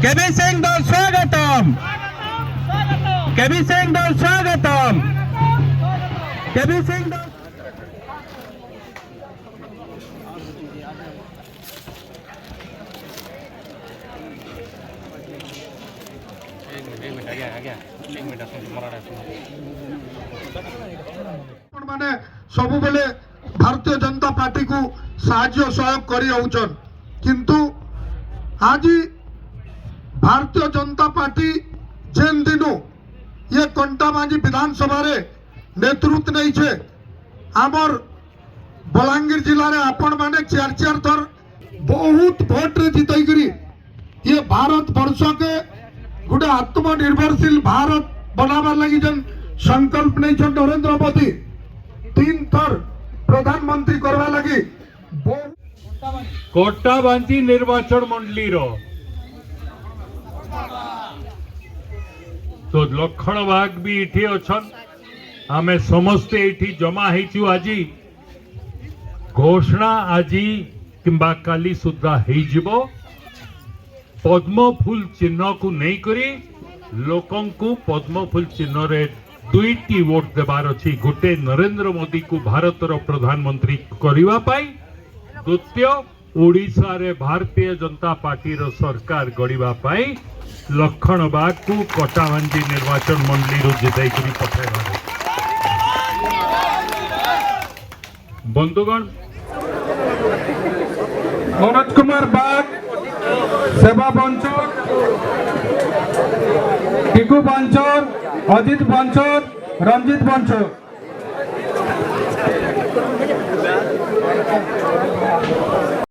केबी सिंह दल स्वागतम केबी सिंह दल स्वागतम केबी सिंह दल माने सबु बेले भारतीय जनता पार्टी को साहाय्य सहयोग करी होउछन किंतु आज भारतीय जनता पार्टी जेन दिनु ये कंटामांझी विधानसभा रे नेतृत्व नहीं छे आमर बलांगीर जिला रे आपण माने चार चार थर बहुत भोट रे जितई करी ये भारत वर्ष के गोटे आत्मनिर्भरशील भारत बनावार लगी जन संकल्प नहीं छन नरेंद्र मोदी 3 थर प्रधानमंत्री करवा लगी कोट्टाबांची निर्वाचन मंडली रो तो लक्षण बाग भी इठी अछन आमे समस्ते इठी जमा हेचु आजी घोषणा आजी किंबा काली सुद्धा हेई जिवो पद्म फूल चिन्ह को नहीं करी लोकं को पद्म फूल चिन्ह रे दुईटी वोट देबार अछि गोटे नरेंद्र मोदी को भारतर प्रधानमंत्री करिवा पाई द्वितीय ओडिशा रे भारतीय जनता पार्टी रो सरकार गढ़िबा पाई लक्षण बाग को कोट्टाबांजी निर्वाचन मंडली रो जिताई करी पठाइबा बंधुगण मनोज कुमार बाग सेवा बंचर टिकू बंचर अजित बंचर रंजित बंचर